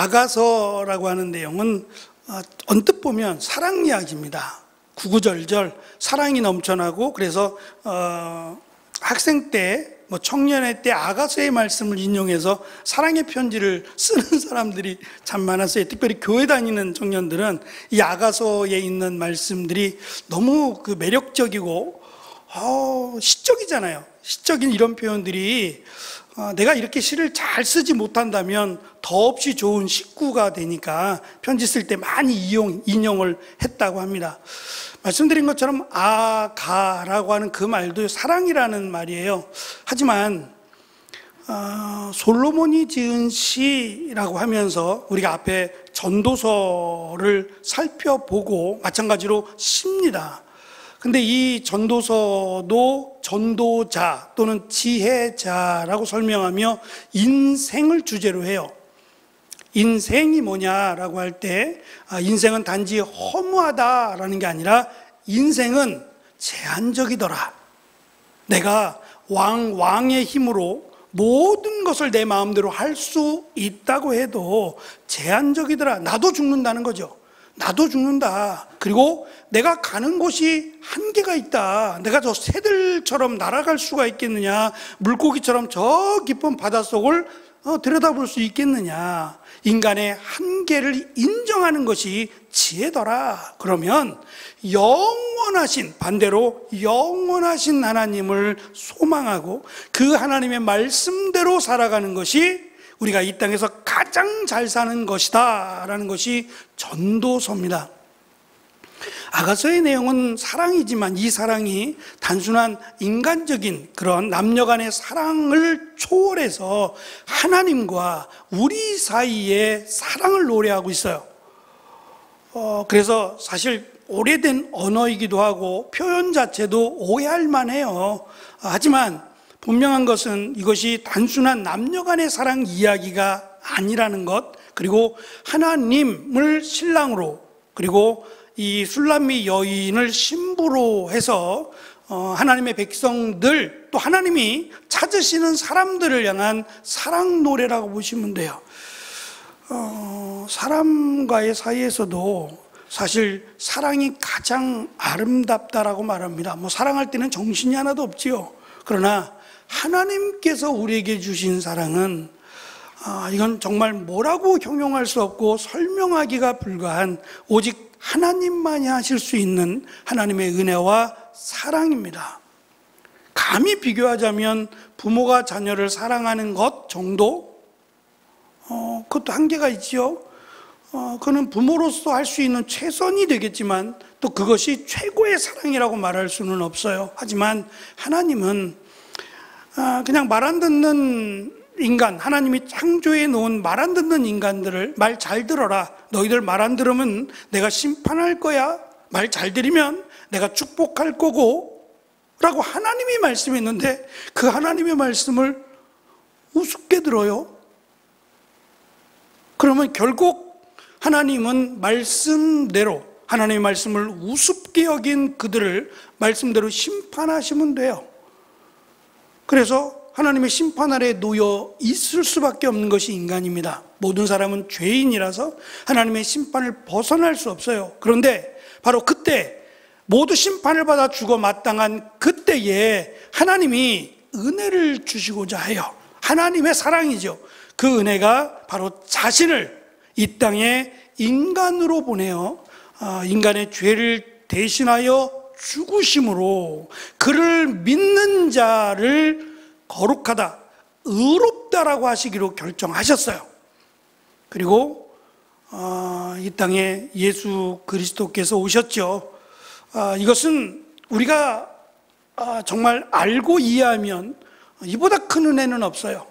아가서라고 하는 내용은 언뜻 보면 사랑 이야기입니다. 구구절절 사랑이 넘쳐나고, 그래서 학생 때, 청년회 때 아가서의 말씀을 인용해서 사랑의 편지를 쓰는 사람들이 참 많았어요. 특별히 교회 다니는 청년들은 이 아가서에 있는 말씀들이 너무 매력적이고 시적이잖아요. 시적인 이런 표현들이 내가 이렇게 시를 잘 쓰지 못한다면 더없이 좋은 식구가 되니까 편지 쓸 때 많이 인용을 했다고 합니다. 말씀드린 것처럼 아가라고 하는 그 말도 사랑이라는 말이에요. 하지만 솔로몬이 지은 시라고 하면서 우리가 앞에 전도서를 살펴보고 마찬가지로 시입니다. 근데 이 전도서도 전도자 또는 지혜자라고 설명하며 인생을 주제로 해요. 인생이 뭐냐라고 할 때 인생은 단지 허무하다라는 게 아니라 인생은 제한적이더라. 내가 왕의 힘으로 모든 것을 내 마음대로 할 수 있다고 해도 제한적이더라. 나도 죽는다는 거죠. 나도 죽는다. 그리고 내가 가는 곳이 한계가 있다. 내가 저 새들처럼 날아갈 수가 있겠느냐, 물고기처럼 저 깊은 바닷속을 들여다볼 수 있겠느냐. 인간의 한계를 인정하는 것이 지혜더라. 그러면 반대로 영원하신 하나님을 소망하고 그 하나님의 말씀대로 살아가는 것이 우리가 이 땅에서 가장 잘 사는 것이다 라는 것이 전도서입니다. 아가서의 내용은 사랑이지만 이 사랑이 단순한 인간적인 그런 남녀 간의 사랑을 초월해서 하나님과 우리 사이의 사랑을 노래하고 있어요. 그래서 사실 오래된 언어이기도 하고 표현 자체도 오해할 만해요. 하지만 분명한 것은 이것이 단순한 남녀 간의 사랑 이야기가 아니라는 것, 그리고 하나님을 신랑으로, 그리고 이 술람미 여인을 신부로 해서 하나님의 백성들, 또 하나님이 찾으시는 사람들을 향한 사랑 노래라고 보시면 돼요. 사람과의 사이에서도 사실 사랑이 가장 아름답다라고 말합니다. 사랑할 때는 정신이 하나도 없지요. 그러나 하나님께서 우리에게 주신 사랑은 이건 정말 뭐라고 형용할 수 없고 설명하기가 불가한, 오직 하나님만이 하실 수 있는 하나님의 은혜와 사랑입니다. 감히 비교하자면 부모가 자녀를 사랑하는 것 정도? 그것도 한계가 있지요. 그는 부모로서 할 수 있는 최선이 되겠지만 또 그것이 최고의 사랑이라고 말할 수는 없어요. 하지만 하나님은 그냥 말 안 듣는 인간, 하나님이 창조해 놓은 말 안 듣는 인간들을 말 잘 들어라. 너희들 말 안 들으면 내가 심판할 거야. 말 잘 들으면 내가 축복할 거고 라고 하나님이 말씀했는데 그 하나님의 말씀을 우습게 들어요. 그러면 결국 하나님은 말씀대로, 하나님의 말씀을 우습게 여긴 그들을 말씀대로 심판하시면 돼요. 그래서 하나님의 심판 아래 놓여 있을 수밖에 없는 것이 인간입니다. 모든 사람은 죄인이라서 하나님의 심판을 벗어날 수 없어요. 그런데 바로 그때 모두 심판을 받아 죽어 마땅한 그때에 하나님이 은혜를 주시고자 해요. 하나님의 사랑이죠. 그 은혜가 바로 자신을 이 땅에 인간으로 보내어 인간의 죄를 대신하여 죽으심으로 그를 믿는 자를 거룩하다, 의롭다라고 하시기로 결정하셨어요. 그리고 이 땅에 예수 그리스도께서 오셨죠. 이것은 우리가 정말 알고 이해하면 이보다 큰 은혜는 없어요.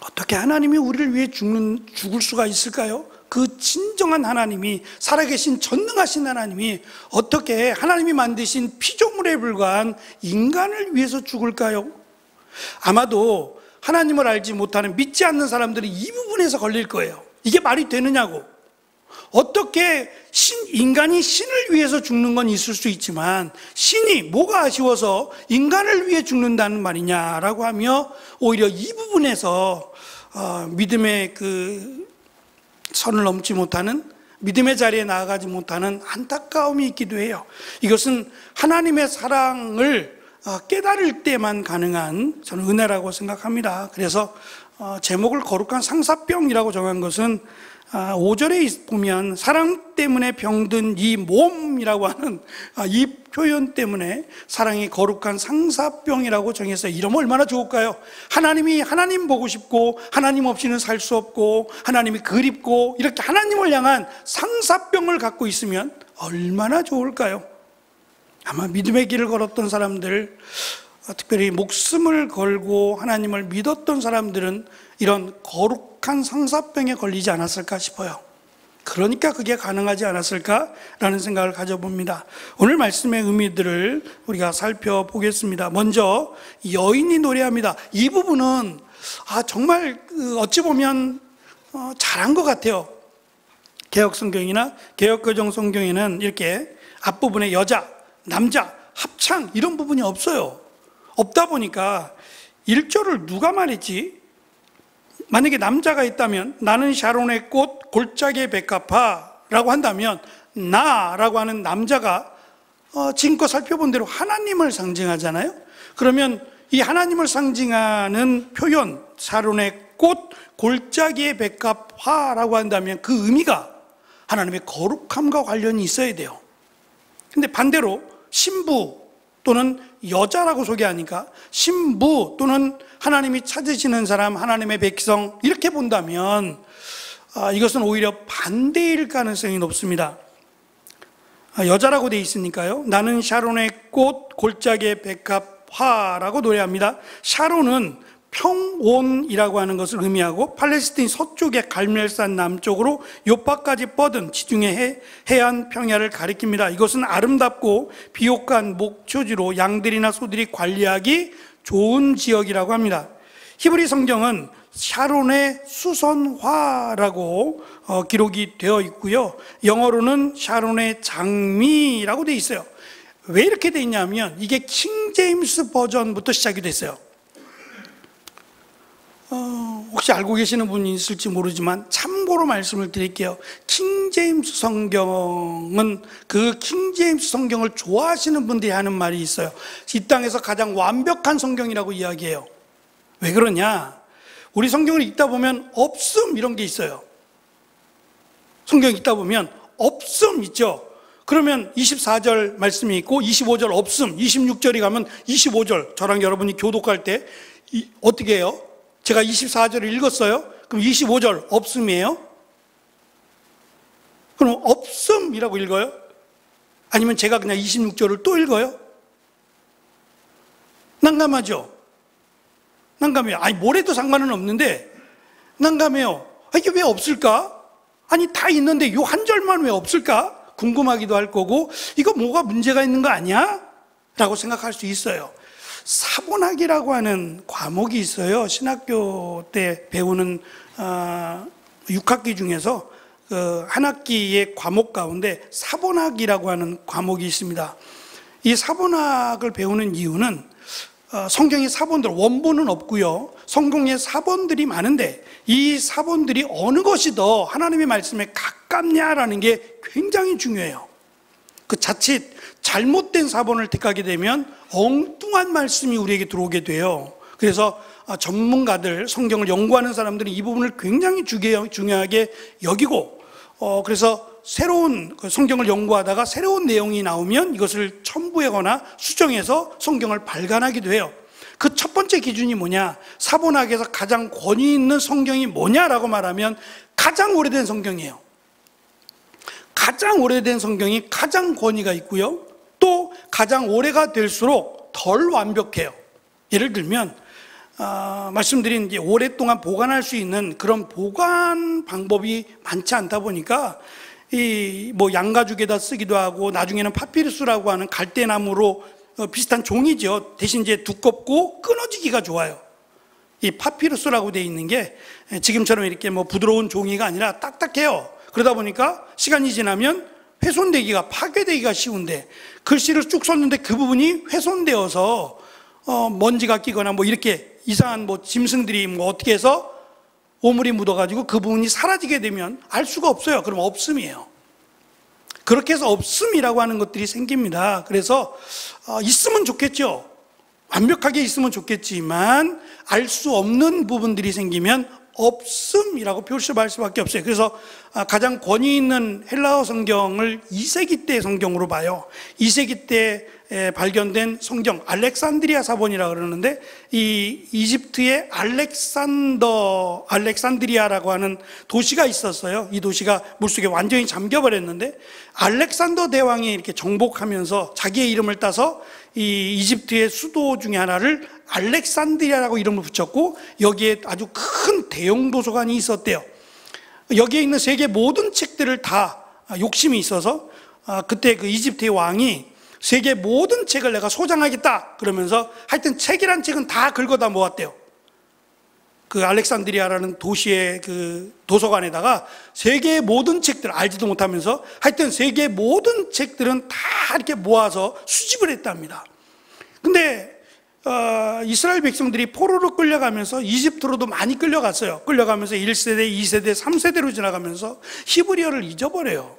어떻게 하나님이 우리를 위해 죽을 수가 있을까요? 그 진정한 하나님이, 살아계신 전능하신 하나님이 어떻게 하나님이 만드신 피조물에 불과한 인간을 위해서 죽을까요? 아마도 하나님을 알지 못하는, 믿지 않는 사람들이 이 부분에서 걸릴 거예요. 이게 말이 되느냐고. 어떻게 인간이 신을 위해서 죽는 건 있을 수 있지만 신이 뭐가 아쉬워서 인간을 위해 죽는다는 말이냐라고 하며 오히려 이 부분에서 믿음의 그 선을 넘지 못하는, 믿음의 자리에 나아가지 못하는 안타까움이 있기도 해요. 이것은 하나님의 사랑을 깨달을 때만 가능한 저는 은혜라고 생각합니다. 그래서 제목을 거룩한 상사병이라고 정한 것은 5절에 보면 사랑 때문에 병든 이 몸이라고 하는 이 표현 때문에 사랑이 거룩한 상사병이라고 정했어요. 이러면 얼마나 좋을까요? 하나님이 하나님 보고 싶고 하나님 없이는 살 수 없고 하나님이 그립고 이렇게 하나님을 향한 상사병을 갖고 있으면 얼마나 좋을까요? 아마 믿음의 길을 걸었던 사람들, 특별히 목숨을 걸고 하나님을 믿었던 사람들은 이런 거룩한 상사병에 걸리지 않았을까 싶어요. 그러니까 그게 가능하지 않았을까라는 생각을 가져봅니다. 오늘 말씀의 의미들을 우리가 살펴보겠습니다. 먼저 여인이 노래합니다. 이 부분은 정말 어찌 보면 잘한 것 같아요. 개역성경이나 개역개정성경에는 이렇게 앞부분에 여자, 남자, 합창 이런 부분이 없어요. 없다 보니까 1절을 누가 말했지? 만약에 남자가 있다면 나는 샤론의 꽃 골짜기의 백합화라고 한다면 나라고 하는 남자가 지금껏 살펴본 대로 하나님을 상징하잖아요. 그러면 이 하나님을 상징하는 표현 샤론의 꽃 골짜기의 백합화라고 한다면 그 의미가 하나님의 거룩함과 관련이 있어야 돼요. 근데 반대로 신부 또는 여자라고 소개하니까 신부 또는 하나님이 찾으시는 사람, 하나님의 백성 이렇게 본다면 이것은 오히려 반대일 가능성이 높습니다. 여자라고 돼 있으니까요. 나는 샤론의 꽃 골짜기의 백합화라고 노래합니다. 샤론은 평온이라고 하는 것을 의미하고 팔레스틴 서쪽의 갈멜산 남쪽으로 요파까지 뻗은 지중해 해안 평야를 가리킵니다. 이것은 아름답고 비옥한 목초지로 양들이나 소들이 관리하기 좋은 지역이라고 합니다. 히브리 성경은 샤론의 수선화라고 기록이 되어 있고요. 영어로는 샤론의 장미라고 되어 있어요. 왜 이렇게 되어 있냐면 이게 킹 제임스 버전부터 시작이 됐어요. 혹시 알고 계시는 분이 있을지 모르지만 참고로 말씀을 드릴게요. 킹 제임스 성경은 그 킹 제임스 성경을 좋아하시는 분들이 하는 말이 있어요. 이 땅에서 가장 완벽한 성경이라고 이야기해요. 왜 그러냐? 우리 성경을 읽다 보면 없음 이런 게 있어요. 성경 읽다 보면 없음 있죠. 그러면 24절 말씀이 있고 25절 없음, 26절이 가면 25절, 저랑 여러분이 교독할 때 어떻게 해요? 제가 24절을 읽었어요. 그럼 25절 없음이에요? 그럼 없음이라고 읽어요? 아니면 제가 그냥 26절을 또 읽어요? 난감하죠? 난감해요. 아니 뭘 해도 상관은 없는데 난감해요. 이게 왜 없을까? 아니 다 있는데 요 한 절만 왜 없을까? 궁금하기도 할 거고 이거 뭐가 문제가 있는 거 아니야? 라고 생각할 수 있어요. 사본학이라고 하는 과목이 있어요. 신학교 때 배우는 6학기 중에서 한 학기의 과목 가운데 사본학이라고 하는 과목이 있습니다. 이 사본학을 배우는 이유는 성경의 사본들, 원본은 없고요. 성경의 사본들이 많은데 이 사본들이 어느 것이 더 하나님의 말씀에 가깝냐라는 게 굉장히 중요해요. 그 자칫 잘못된 사본을 택하게 되면 엉뚱한 말씀이 우리에게 들어오게 돼요. 그래서 전문가들, 성경을 연구하는 사람들이 이 부분을 굉장히 중요하게 여기고 그래서 새로운 성경을 연구하다가 새로운 내용이 나오면 이것을 첨부하거나 수정해서 성경을 발간하기도 해요. 그 첫 번째 기준이 뭐냐? 사본학에서 가장 권위 있는 성경이 뭐냐라고 말하면 가장 오래된 성경이에요. 가장 오래된 성경이 가장 권위가 있고요. 또 가장 오래가 될수록 덜 완벽해요. 예를 들면 말씀드린 이제 오랫동안 보관할 수 있는 그런 보관 방법이 많지 않다 보니까 이 뭐 양가죽에다 쓰기도 하고 나중에는 파피루스라고 하는 갈대나무로 비슷한 종이죠. 대신 이제 두껍고 끊어지기가 좋아요. 이 파피루스라고 되어 있는 게 지금처럼 이렇게 뭐 부드러운 종이가 아니라 딱딱해요. 그러다 보니까 시간이 지나면 훼손되기가, 파괴되기가 쉬운데 글씨를 쭉 썼는데 그 부분이 훼손되어서 먼지가 끼거나 뭐 이렇게 이상한 뭐 짐승들이 뭐 어떻게 해서 오물이 묻어가지고 그 부분이 사라지게 되면 알 수가 없어요. 그럼 없음이에요. 그렇게 해서 없음이라고 하는 것들이 생깁니다. 그래서 있으면 좋겠죠. 완벽하게 있으면 좋겠지만 알 수 없는 부분들이 생기면 없음이라고 표시할 수밖에 없어요. 그래서 가장 권위 있는 헬라어 성경을 2세기 때 성경으로 봐요. 2세기 때 발견된 성경, 알렉산드리아 사본이라고 그러는데, 이 이집트의 알렉산드리아라고 하는 도시가 있었어요. 이 도시가 물속에 완전히 잠겨버렸는데, 알렉산더 대왕이 이렇게 정복하면서 자기의 이름을 따서 이 이집트의 수도 중에 하나를 알렉산드리아라고 이름을 붙였고, 여기에 아주 큰 대형 도서관이 있었대요. 여기에 있는 세계 모든 책들을 다 욕심이 있어서 그때 그 이집트의 왕이 세계 모든 책을 내가 소장하겠다 그러면서 하여튼 책이란 책은 다 긁어다 모았대요. 그 알렉산드리아라는 도시의 그 도서관에다가 세계의 모든 책들 알지도 못하면서 하여튼 세계의 모든 책들은 다 이렇게 모아서 수집을 했답니다. 근데 이스라엘 백성들이 포로로 끌려가면서 이집트로도 많이 끌려갔어요. 끌려가면서 1세대, 2세대, 3세대로 지나가면서 히브리어를 잊어버려요.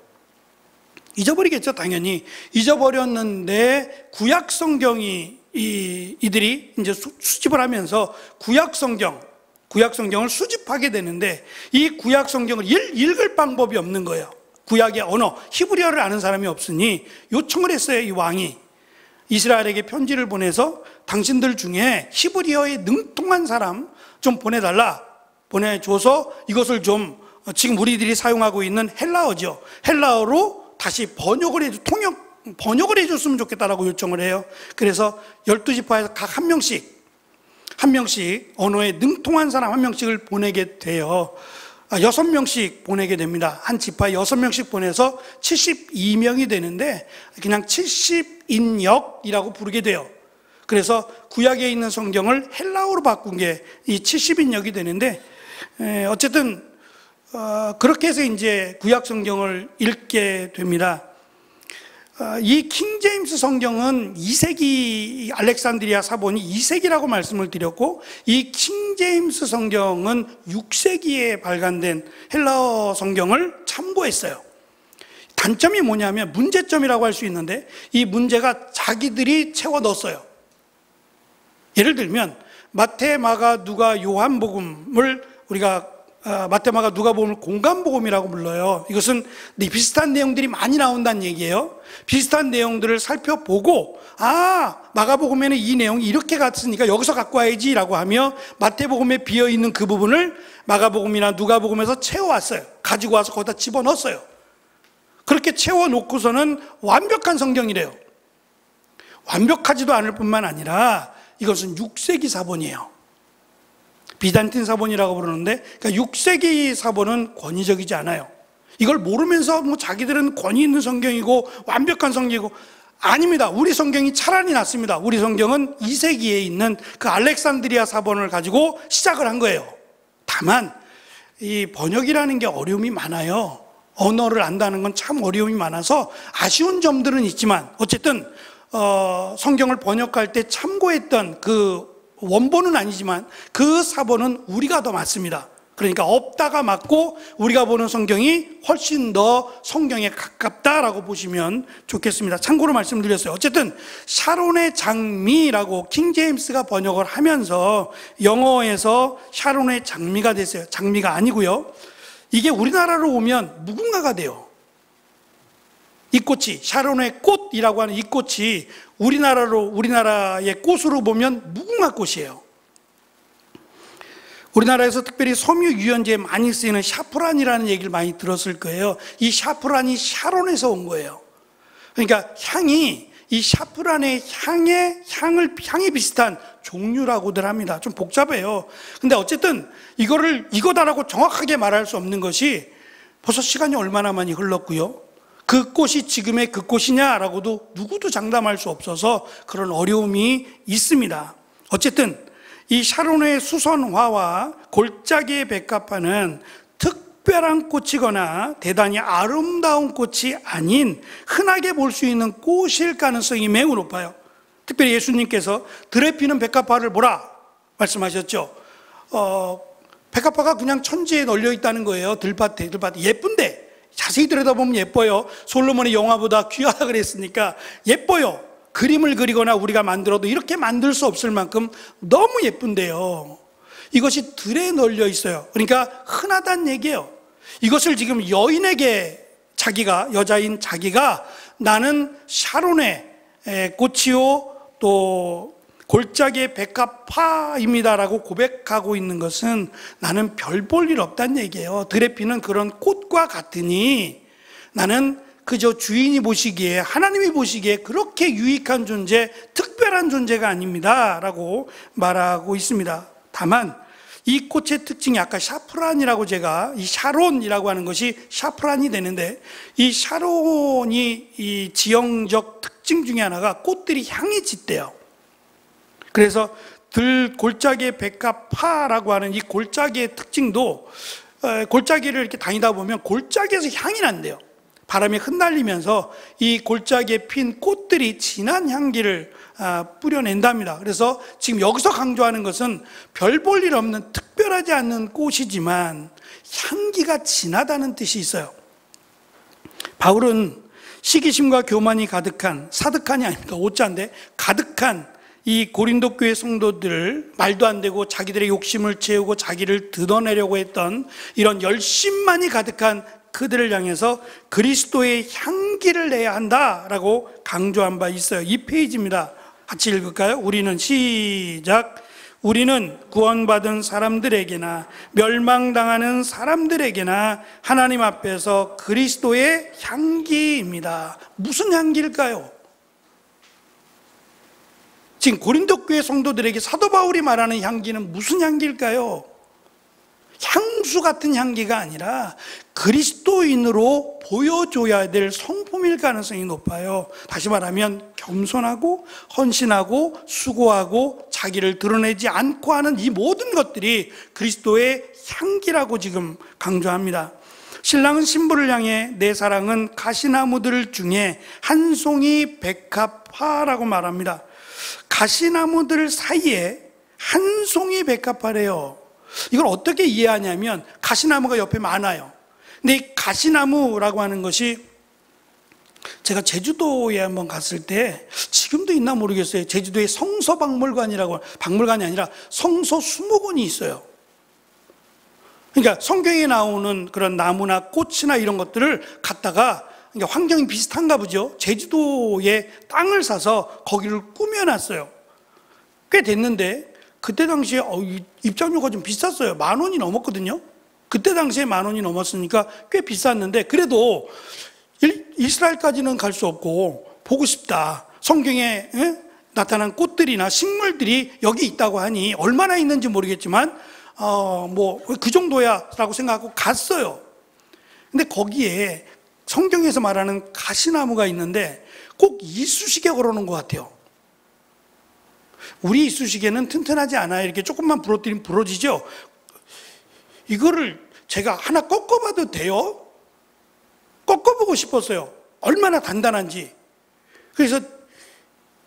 잊어버리겠죠, 당연히. 잊어버렸는데 구약 성경이 이들이 이제 수집을 하면서 구약 성경을 수집하게 되는데, 이 구약 성경을 읽을 방법이 없는 거예요. 구약의 언어, 히브리어를 아는 사람이 없으니 요청을 했어요. 이 왕이 이스라엘에게 편지를 보내서 당신들 중에 히브리어에 능통한 사람 좀 보내달라. 보내줘서 이것을 좀 지금 우리들이 사용하고 있는 헬라어죠. 헬라어로 다시 번역을 해줬으면 좋겠다라고 요청을 해요. 그래서 12지파에서 각 한 명씩 언어에 능통한 사람 한 명씩을 보내게 돼요. 6명씩 보내게 됩니다. 한 지파에 6명씩 보내서 72명이 되는데 그냥 70인역이라고 부르게 돼요. 그래서 구약에 있는 성경을 헬라어로 바꾼 게 이 70인역이 되는데, 어쨌든 그렇게 해서 이제 구약 성경을 읽게 됩니다. 이 킹제임스 성경은 2세기 알렉산드리아 사본이 2세기라고 말씀을 드렸고, 이 킹제임스 성경은 6세기에 발간된 헬라어 성경을 참고했어요. 단점이 뭐냐면 문제점이라고 할 수 있는데, 이 문제가 자기들이 채워 넣었어요. 예를 들면 마태, 마가, 누가, 요한복음을 우리가 마태, 마가, 누가복음을 공간복음이라고 불러요. 이것은 비슷한 내용들이 많이 나온다는 얘기예요. 비슷한 내용들을 살펴보고, 마가복음에는 이 내용이 이렇게 갔으니까 여기서 갖고 와야지 라고 하며 마태복음에 비어있는 그 부분을 마가복음이나 누가복음에서 채워왔어요. 가지고 와서 거기다 집어넣었어요. 그렇게 채워놓고서는 완벽한 성경이래요. 완벽하지도 않을 뿐만 아니라 이것은 6세기 사본이에요. 비잔틴 사본이라고 부르는데, 그러니까 6세기 사본은 권위적이지 않아요. 이걸 모르면서 자기들은 권위 있는 성경이고 완벽한 성경이고, 아닙니다. 우리 성경이 차라리 낫습니다. 우리 성경은 2세기에 있는 그 알렉산드리아 사본을 가지고 시작을 한 거예요. 다만 이 번역이라는 게 어려움이 많아요. 언어를 안다는 건 참 어려움이 많아서 아쉬운 점들은 있지만, 어쨌든 성경을 번역할 때 참고했던 그 원본은 아니지만 그 사본은 우리가 더 맞습니다. 그러니까 없다가 맞고 우리가 보는 성경이 훨씬 더 성경에 가깝다라고 보시면 좋겠습니다. 참고로 말씀드렸어요. 어쨌든 샤론의 장미라고 킹제임스가 번역을 하면서 영어에서 샤론의 장미가 됐어요. 장미가 아니고요, 이게 우리나라로 오면 무궁화가 돼요. 이 꽃이, 샤론의 꽃이라고 하는 이 꽃이 우리나라의 꽃으로 보면 무궁화 꽃이에요. 우리나라에서 특별히 섬유 유연제에 많이 쓰이는 샤프란이라는 얘기를 많이 들었을 거예요. 이 샤프란이 샤론에서 온 거예요. 그러니까 향이, 이 샤프란의 향이 비슷한 종류라고들 합니다. 좀 복잡해요. 근데 어쨌든 이거다라고 정확하게 말할 수 없는 것이, 벌써 시간이 얼마나 많이 흘렀고요, 그 꽃이 지금의 그 꽃이냐라고도 누구도 장담할 수 없어서 그런 어려움이 있습니다. 어쨌든 이 샤론의 수선화와 골짜기의 백합화는 특별한 꽃이거나 대단히 아름다운 꽃이 아닌 흔하게 볼 수 있는 꽃일 가능성이 매우 높아요. 특별히 예수님께서 들에 피는 백합화를 보라 말씀하셨죠. 백합화가 그냥 천지에 널려 있다는 거예요. 들밭에 예쁜데 자세히 들여다보면 예뻐요. 솔로몬의 영화보다 귀하다 그랬으니까 예뻐요. 그림을 그리거나 우리가 만들어도 이렇게 만들 수 없을 만큼 너무 예쁜데요, 이것이 들에 널려 있어요. 그러니까 흔하다는 얘기예요. 이것을 지금 여인에게 여자인 자기가 나는 샤론의 꽃이요 또 골짜기의 백합화입니다라고 고백하고 있는 것은 나는 별 볼 일 없다는 얘기예요. 들에 피는 그런 꽃과 같으니 나는 그저 주인이 보시기에, 하나님이 보시기에 그렇게 유익한 존재, 특별한 존재가 아닙니다 라고 말하고 있습니다. 다만 이 꽃의 특징이 아까 샤프란이라고, 제가 이 샤론이라고 하는 것이 샤프란이 되는데, 이 샤론이 이 지형적 특징 중에 하나가 꽃들이 향이 짙대요. 그래서 골짜기의 백합화라고 하는 이 골짜기의 특징도, 골짜기를 이렇게 다니다 보면 골짜기에서 향이 난대요. 바람이 흩날리면서 이 골짜기에 핀 꽃들이 진한 향기를 뿌려낸답니다. 그래서 지금 여기서 강조하는 것은 별 볼 일 없는 특별하지 않는 꽃이지만 향기가 진하다는 뜻이 있어요. 바울은 시기심과 교만이 가득한, 사득한이 아닙니다, 오자인데 가득한 이 고린도 교회 성도들을, 말도 안 되고 자기들의 욕심을 채우고 자기를 뜯어내려고 했던 이런 열심만이 가득한 그들을 향해서 그리스도의 향기를 내야 한다라고 강조한 바 있어요. 이 페이지입니다. 같이 읽을까요? 우리는, 시작. 우리는 구원받은 사람들에게나 멸망당하는 사람들에게나 하나님 앞에서 그리스도의 향기입니다. 무슨 향기일까요? 지금 고린도 교회 성도들에게 사도 바울이 말하는 향기는 무슨 향기일까요? 향수 같은 향기가 아니라 그리스도인으로 보여줘야 될 성품일 가능성이 높아요. 다시 말하면 겸손하고 헌신하고 수고하고 자기를 드러내지 않고 하는 이 모든 것들이 그리스도의 향기라고 지금 강조합니다. 신랑은 신부를 향해 내 사랑은 가시나무들 중에 한 송이 백합화라고 말합니다. 가시나무들 사이에 한 송이 백합화래요. 이걸 어떻게 이해하냐면 가시나무가 옆에 많아요. 근데 이 가시나무라고 하는 것이, 제가 제주도에 한번 갔을 때, 지금도 있나 모르겠어요. 제주도에 성서박물관이라고, 박물관이 아니라 성서수목원이 있어요. 그러니까 성경에 나오는 그런 나무나 꽃이나 이런 것들을 갖다가, 그러니까 환경이 비슷한가 보죠. 제주도에 땅을 사서 거기를 꾸며놨어요. 꽤 됐는데 그때 당시에 입장료가 좀 비쌌어요. 10,000원이 넘었거든요. 그때 당시에 10,000원이 넘었으니까 꽤 비쌌는데, 그래도 이스라엘까지는 갈 수 없고 보고 싶다, 성경에 나타난 꽃들이나 식물들이 여기 있다고 하니 얼마나 있는지 모르겠지만 뭐 그 정도야 라고 생각하고 갔어요. 근데 거기에 성경에서 말하는 가시나무가 있는데 꼭 이쑤시개 걸어놓은 것 같아요. 우리 이쑤시개는 튼튼하지 않아요. 이렇게 조금만 부러뜨리면 부러지죠. 이거를 제가 하나 꺾어봐도 돼요? 꺾어보고 싶었어요. 얼마나 단단한지. 그래서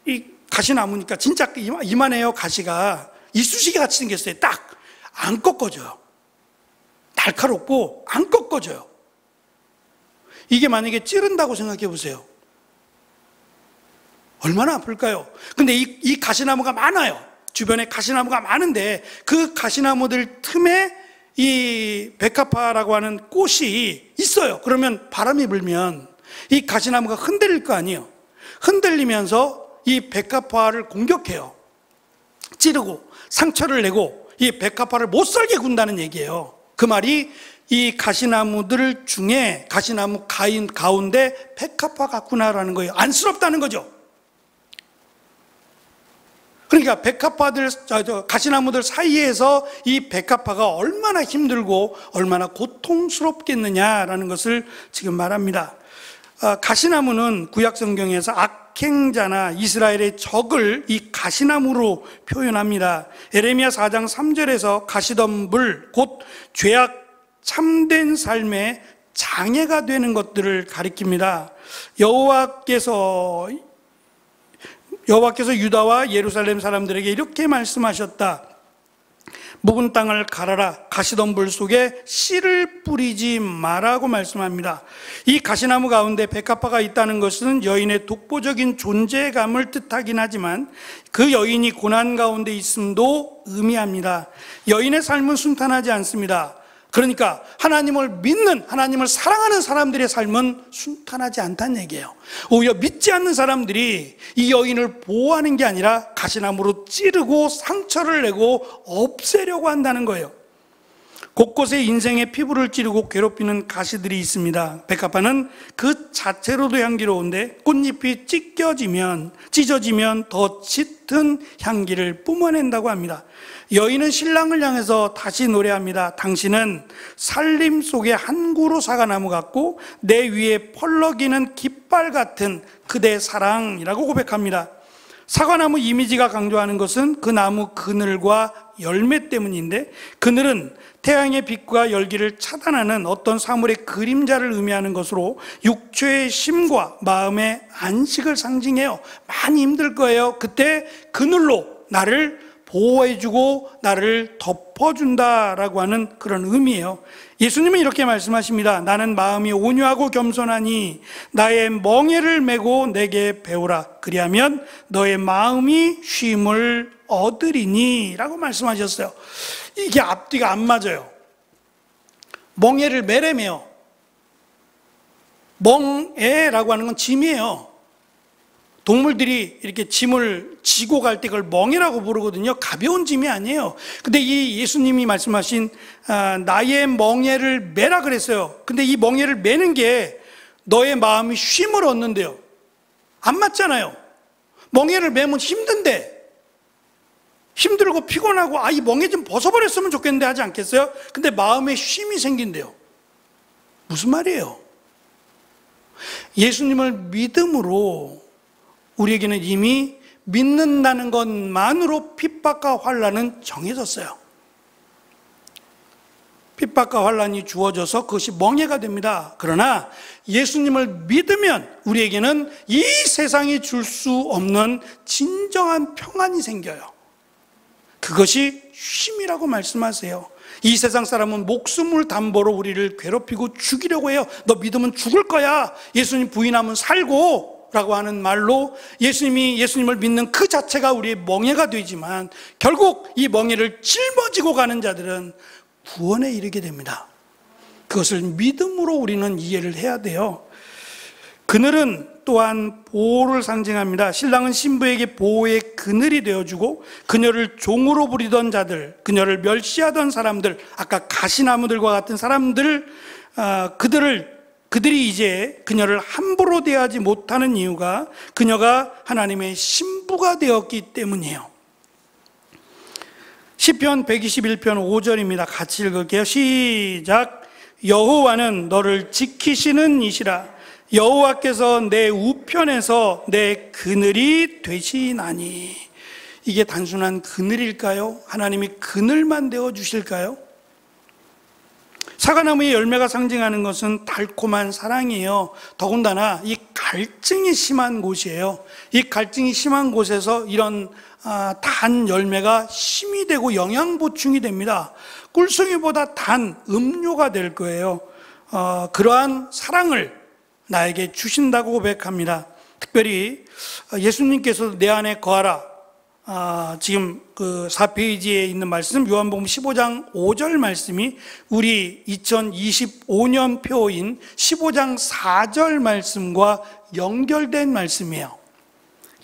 이 가시나무니까 진짜 이만해요. 가시가 이쑤시개 같이 생겼어요. 딱 안 꺾어져요. 날카롭고 안 꺾어져요. 이게 만약에 찌른다고 생각해 보세요. 얼마나 아플까요? 근데 이 가시나무가 많아요. 주변에 가시나무가 많은데 그 가시나무들 틈에 이 백합화라고 하는 꽃이 있어요. 그러면 바람이 불면 이 가시나무가 흔들릴 거 아니에요. 흔들리면서 이 백합화를 공격해요. 찌르고 상처를 내고 이 백합화를 못 살게 군다는 얘기예요. 그 말이 이 가시나무들 중에 가시나무 가운데 백합화 같구나라는 거예요. 안쓰럽다는 거죠. 그러니까 가시나무들 사이에서 이 백합화가 얼마나 힘들고 얼마나 고통스럽겠느냐라는 것을 지금 말합니다. 가시나무는 구약 성경에서 악행자나 이스라엘의 적을 이 가시나무로 표현합니다. 에레미야 4장 3절에서 가시덤불, 곧 죄악 참된 삶의 장애가 되는 것들을 가리킵니다. 여호와께서 유다와 예루살렘 사람들에게 이렇게 말씀하셨다. 묵은 땅을 갈아라. 가시덤불 속에 씨를 뿌리지 마라고 말씀합니다. 이 가시나무 가운데 백합화가 있다는 것은 여인의 독보적인 존재감을 뜻하긴 하지만 그 여인이 고난 가운데 있음도 의미합니다. 여인의 삶은 순탄하지 않습니다. 그러니까 하나님을 믿는, 하나님을 사랑하는 사람들의 삶은 순탄하지 않다는 얘기예요. 오히려 믿지 않는 사람들이 이 여인을 보호하는 게 아니라 가시나무로 찌르고 상처를 내고 없애려고 한다는 거예요. 곳곳에 인생의 피부를 찌르고 괴롭히는 가시들이 있습니다. 백합화는 그 자체로도 향기로운데 꽃잎이 찢어지면 더 짙은 향기를 뿜어낸다고 합니다. 여인은 신랑을 향해서 다시 노래합니다. 당신은 살림 속의 한 그루 사과나무 같고 내 위에 펄럭이는 깃발 같은 그대의 사랑이라고 고백합니다. 사과나무 이미지가 강조하는 것은 그 나무 그늘과 열매 때문인데, 그늘은 태양의 빛과 열기를 차단하는 어떤 사물의 그림자를 의미하는 것으로 육체의 쉼과 마음의 안식을 상징해요. 많이 힘들 거예요. 그때 그늘로 나를 보호해주고 나를 덮어준다라고 하는 그런 의미예요. 예수님은 이렇게 말씀하십니다. 나는 마음이 온유하고 겸손하니 나의 멍에를 메고 내게 배우라. 그리하면 너의 마음이 쉼을 얻으리니 라고 말씀하셨어요. 이게 앞뒤가 안 맞아요. 멍에를 매래매요. 멍에라고 하는 건 짐이에요. 동물들이 이렇게 짐을 지고 갈 때 그걸 멍에라고 부르거든요. 가벼운 짐이 아니에요. 근데 이 예수님이 말씀하신 나의 멍에를 매라 그랬어요. 근데 이 멍에를 매는 게 너의 마음이 쉼을 얻는데요. 안 맞잖아요. 멍에를 매면 힘든데, 힘들고 피곤하고 이 멍에 좀 벗어버렸으면 좋겠는데 하지 않겠어요? 근데 마음에 쉼이 생긴대요. 무슨 말이에요? 예수님을 믿음으로 우리에게는 이미 믿는다는 것만으로 핍박과 환난은 정해졌어요. 핍박과 환난이 주어져서 그것이 멍해가 됩니다. 그러나 예수님을 믿으면 우리에게는 이 세상이 줄 수 없는 진정한 평안이 생겨요. 그것이 쉼이라고 말씀하세요. 이 세상 사람은 목숨을 담보로 우리를 괴롭히고 죽이려고 해요. 너 믿으면 죽을 거야. 예수님 부인하면 살고 라고 하는 말로 예수님을 믿는 그 자체가 우리의 멍해가 되지만 결국 이 멍해를 짊어지고 가는 자들은 구원에 이르게 됩니다. 그것을 믿음으로 우리는 이해를 해야 돼요. 그늘은 또한 보호를 상징합니다. 신랑은 신부에게 보호의 그늘이 되어주고 그녀를 종으로 부리던 자들, 그녀를 멸시하던 사람들, 아까 가시나무들과 같은 사람들, 그들이 이제 그녀를 함부로 대하지 못하는 이유가 그녀가 하나님의 신부가 되었기 때문이에요. 시편 121편 5절입니다. 같이 읽을게요. 시작. 여호와는 너를 지키시는 이시라. 여호와께서 내 우편에서 내 그늘이 되시나니. 이게 단순한 그늘일까요? 하나님이 그늘만 되어 주실까요? 사과나무의 열매가 상징하는 것은 달콤한 사랑이에요. 더군다나 이 갈증이 심한 곳이에요. 이 갈증이 심한 곳에서 이런 단 열매가 힘이 되고 영양 보충이 됩니다. 꿀송이보다 단 음료가 될 거예요. 그러한 사랑을 나에게 주신다고 고백합니다. 특별히 예수님께서 내 안에 거하라. 지금 그 4페이지에 있는 말씀, 요한복음 15장 5절 말씀이 우리 2025년 표인 15장 4절 말씀과 연결된 말씀이에요.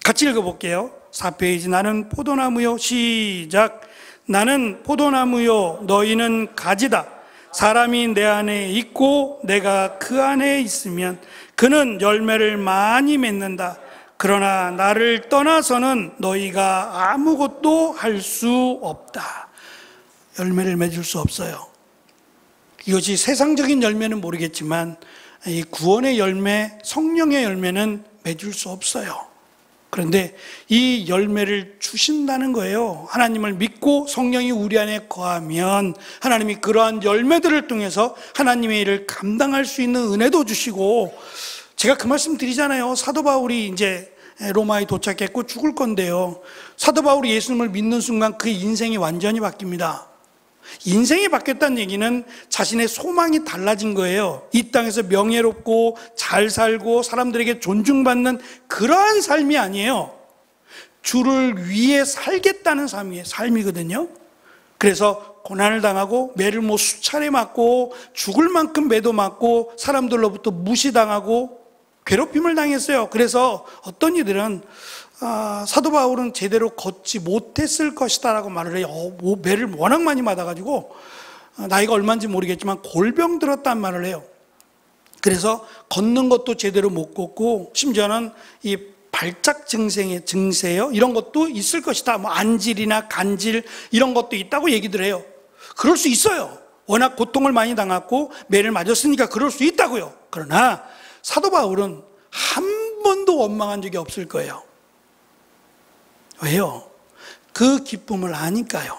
같이 읽어볼게요. 4페이지. 나는 포도나무요. 시작. 나는 포도나무요. 너희는 가지다. 사람이 내 안에 있고 내가 그 안에 있으면 그는 열매를 많이 맺는다. 그러나 나를 떠나서는 너희가 아무것도 할 수 없다. 열매를 맺을 수 없어요. 이것이 세상적인 열매는 모르겠지만 이 구원의 열매, 성령의 열매는 맺을 수 없어요. 그런데 이 열매를 주신다는 거예요. 하나님을 믿고 성령이 우리 안에 거하면 하나님이 그러한 열매들을 통해서 하나님의 일을 감당할 수 있는 은혜도 주시고, 제가 그 말씀 드리잖아요. 사도 바울이 이제 로마에 도착했고 죽을 건데요. 사도 바울이 예수님을 믿는 순간 그의 인생이 완전히 바뀝니다. 인생이 바뀌었다는 얘기는 자신의 소망이 달라진 거예요. 이 땅에서 명예롭고 잘 살고 사람들에게 존중받는 그러한 삶이 아니에요. 주를 위해 살겠다는 삶이거든요. 그래서 고난을 당하고 매를 뭐 수차례 맞고 죽을 만큼 매도 맞고 사람들로부터 무시당하고 괴롭힘을 당했어요. 그래서 어떤 이들은 사도 바울은 제대로 걷지 못했을 것이다 라고 말을 해요. 매를 워낙 많이 맞아가지고 나이가 얼마인지 모르겠지만 골병 들었단 말을 해요. 그래서 걷는 것도 제대로 못 걷고 심지어는 이 발작 증세요 이런 것도 있을 것이다. 뭐 안질이나 간질 이런 것도 있다고 얘기들 해요. 그럴 수 있어요. 워낙 고통을 많이 당했고 매를 맞았으니까 그럴 수 있다고요. 그러나 사도 바울은 한 번도 원망한 적이 없을 거예요. 왜요? 그 기쁨을 아니까요.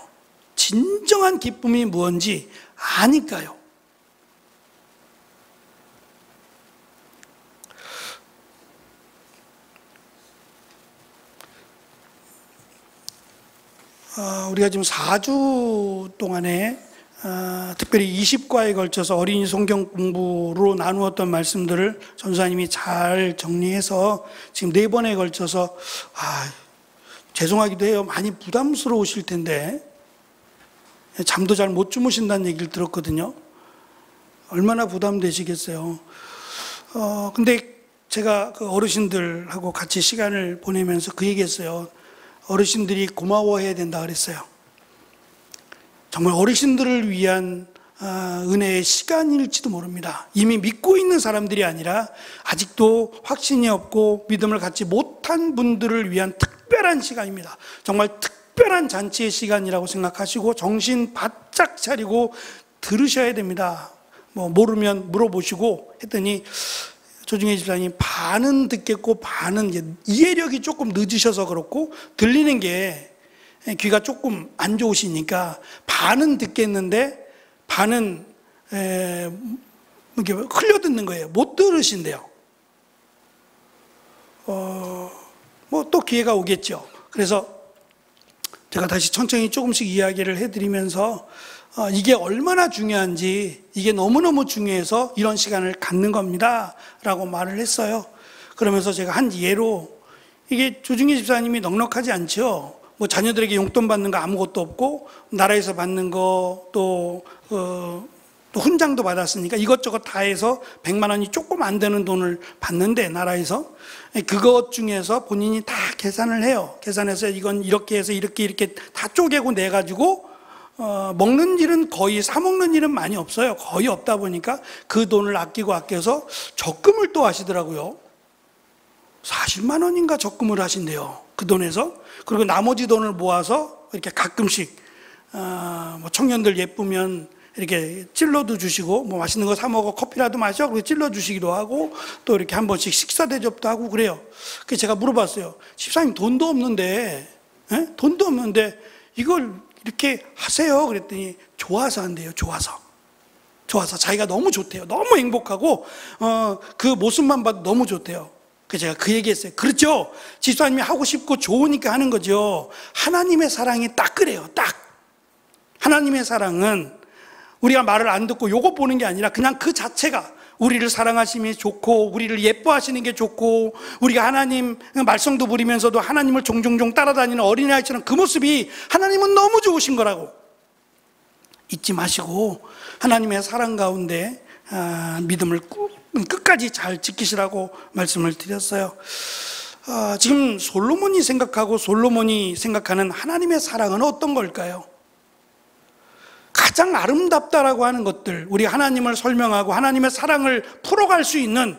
진정한 기쁨이 무엇인지 아니까요. 우리가 지금 4주 동안에 특별히 20과에 걸쳐서 어린이 성경 공부로 나누었던 말씀들을 전사님이 잘 정리해서 지금 4번에 걸쳐서 죄송하기도 해요. 많이 부담스러우실 텐데 잠도 잘 못 주무신다는 얘기를 들었거든요. 얼마나 부담되시겠어요. 근데 제가 그 어르신들하고 같이 시간을 보내면서 그 얘기했어요. 어르신들이 고마워해야 된다 그랬어요. 정말 어르신들을 위한 은혜의 시간일지도 모릅니다. 이미 믿고 있는 사람들이 아니라 아직도 확신이 없고 믿음을 갖지 못한 분들을 위한 특별한 시간입니다. 정말 특별한 잔치의 시간이라고 생각하시고 정신 바짝 차리고 들으셔야 됩니다. 뭐 모르면 물어보시고 했더니 조중혜 집사님 반은 듣겠고 반은 이해력이 조금 늦으셔서 그렇고 들리는 게 귀가 조금 안 좋으시니까 반은 듣겠는데 반은 이렇게 흘려듣는 거예요. 못 들으신대요. 뭐 또 기회가 오겠죠. 그래서 제가 다시 천천히 조금씩 이야기를 해드리면서 이게 얼마나 중요한지, 이게 너무너무 중요해서 이런 시간을 갖는 겁니다 라고 말을 했어요. 그러면서 제가 한 예로, 이게 조중희 집사님이 넉넉하지 않죠. 뭐 자녀들에게 용돈 받는 거 아무것도 없고 나라에서 받는 거 또 훈장도 받았으니까 이것저것 다 해서 100만 원이 조금 안 되는 돈을 받는데 나라에서 그것 중에서 본인이 다 계산을 해요. 계산해서 이건 이렇게 해서 이렇게 다 쪼개고 내가지고 먹는 일은 거의 사 먹는 일은 많이 없어요. 거의 없다 보니까 그 돈을 아껴서 적금을 또 하시더라고요. 40만 원인가 적금을 하신대요. 그 돈에서. 그리고 나머지 돈을 모아서 이렇게 가끔씩 뭐 청년들 예쁘면 이렇게 찔러도 주시고 뭐 맛있는 거 사 먹어 커피라도 마셔 그리고 찔러 주시기도 하고 또 이렇게 한 번씩 식사 대접도 하고 그래요. 그래서 제가 물어봤어요. 집사님 돈도 없는데 이걸 이렇게 하세요. 그랬더니 좋아서 한대요. 좋아서 자기가 너무 좋대요. 너무 행복하고 그 모습만 봐도 너무 좋대요. 그래서 제가 그 얘기했어요. 그렇죠. 집사님이 하고 싶고 좋으니까 하는 거죠. 하나님의 사랑이 딱 그래요. 딱 하나님의 사랑은 우리가 말을 안 듣고 요거 보는 게 아니라 그냥 그 자체가 우리를 사랑하심이 좋고 우리를 예뻐하시는 게 좋고 우리가 하나님 말썽도 부리면서도 하나님을 종종종 따라다니는 어린아이처럼 그 모습이 하나님은 너무 좋으신 거라고 잊지 마시고 하나님의 사랑 가운데 믿음을 끝까지 잘 지키시라고 말씀을 드렸어요. 지금 솔로몬이 생각하는 하나님의 사랑은 어떤 걸까요? 가장 아름답다라고 하는 것들, 우리 하나님을 설명하고 하나님의 사랑을 풀어갈 수 있는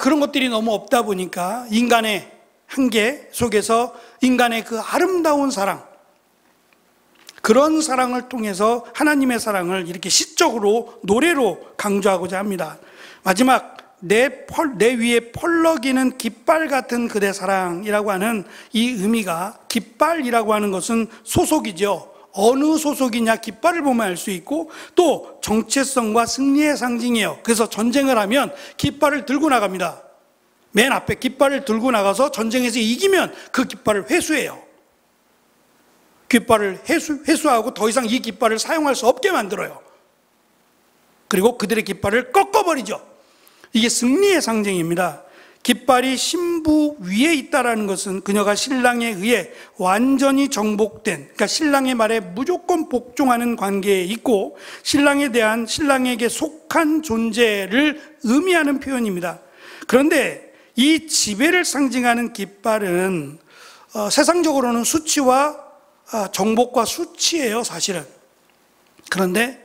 그런 것들이 너무 없다 보니까 인간의 한계 속에서 인간의 그 아름다운 사랑, 그런 사랑을 통해서 하나님의 사랑을 이렇게 시적으로 노래로 강조하고자 합니다. 마지막 내 위에 펄럭이는 깃발 같은 그대 사랑이라고 하는 이 의미가, 깃발이라고 하는 것은 소속이죠. 어느 소속이냐 깃발을 보면 알 수 있고 또 정체성과 승리의 상징이에요. 그래서 전쟁을 하면 깃발을 들고 나갑니다. 맨 앞에 깃발을 들고 나가서 전쟁에서 이기면 그 깃발을 회수해요. 깃발을 회수하고 더 이상 이 깃발을 사용할 수 없게 만들어요. 그리고 그들의 깃발을 꺾어버리죠. 이게 승리의 상징입니다. 깃발이 신부 위에 있다는 것은 그녀가 신랑에 의해 완전히 정복된, 그러니까 신랑의 말에 무조건 복종하는 관계에 있고 신랑에게 속한 존재를 의미하는 표현입니다. 그런데 이 지배를 상징하는 깃발은 세상적으로는 수치와 정복과 수치예요, 사실은. 그런데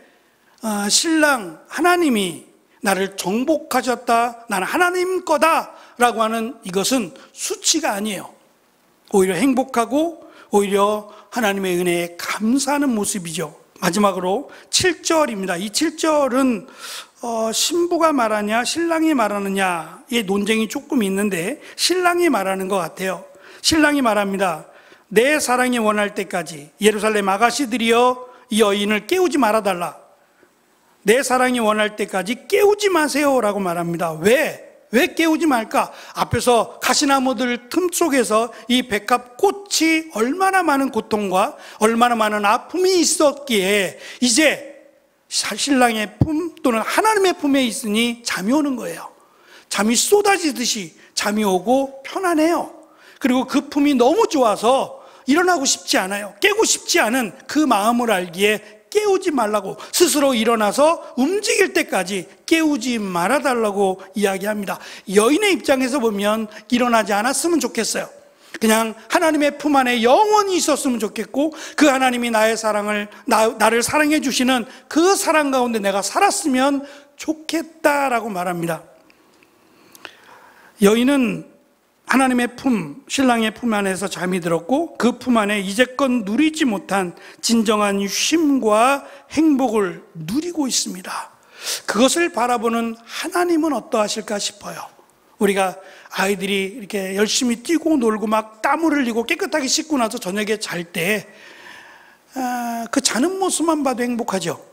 신랑 하나님이 나를 정복하셨다, 나는 하나님 거다 라고 하는 이것은 수치가 아니에요. 오히려 행복하고 오히려 하나님의 은혜에 감사하는 모습이죠. 마지막으로 7절입니다. 이 7절은 신부가 말하냐 신랑이 말하느냐의 논쟁이 조금 있는데 신랑이 말하는 것 같아요. 신랑이 말합니다. 내 사랑이 원할 때까지 예루살렘 아가씨들이여 이 여인을 깨우지 말아달라. 내 사랑이 원할 때까지 깨우지 마세요 라고 말합니다. 왜 깨우지 말까? 앞에서 가시나무들 틈 속에서 이 백합꽃이 얼마나 많은 고통과 얼마나 많은 아픔이 있었기에 이제 신랑의 품 또는 하나님의 품에 있으니 잠이 오는 거예요. 잠이 쏟아지듯이 잠이 오고 편안해요. 그리고 그 품이 너무 좋아서 일어나고 싶지 않아요. 깨고 싶지 않은 그 마음을 알기에 깨우지 말라고, 스스로 일어나서 움직일 때까지 깨우지 말아달라고 이야기합니다. 여인의 입장에서 보면 일어나지 않았으면 좋겠어요. 그냥 하나님의 품 안에 영원히 있었으면 좋겠고 그 하나님이 나를 사랑해 주시는 그 사랑 가운데 내가 살았으면 좋겠다라고 말합니다. 여인은 하나님의 품, 신랑의 품 안에서 잠이 들었고 그 품 안에 이제껏 누리지 못한 진정한 쉼과 행복을 누리고 있습니다. 그것을 바라보는 하나님은 어떠하실까 싶어요. 우리가 아이들이 이렇게 열심히 뛰고 놀고 막 땀을 흘리고 깨끗하게 씻고 나서 저녁에 잘 때 그 자는 모습만 봐도 행복하죠.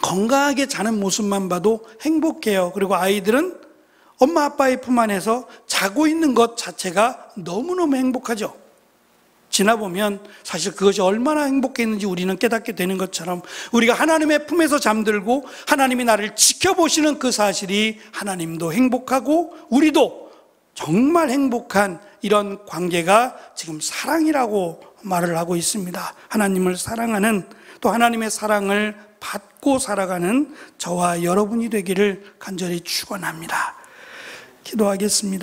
건강하게 자는 모습만 봐도 행복해요. 그리고 아이들은 엄마 아빠의 품 안에서 자고 있는 것 자체가 너무너무 행복하죠. 지나보면 사실 그것이 얼마나 행복했는지 우리는 깨닫게 되는 것처럼 우리가 하나님의 품에서 잠들고 하나님이 나를 지켜보시는 그 사실이 하나님도 행복하고 우리도 정말 행복한 이런 관계가 지금 사랑이라고 말을 하고 있습니다. 하나님을 사랑하는, 또 하나님의 사랑을 받고 살아가는 저와 여러분이 되기를 간절히 축원합니다. 기도하겠습니다.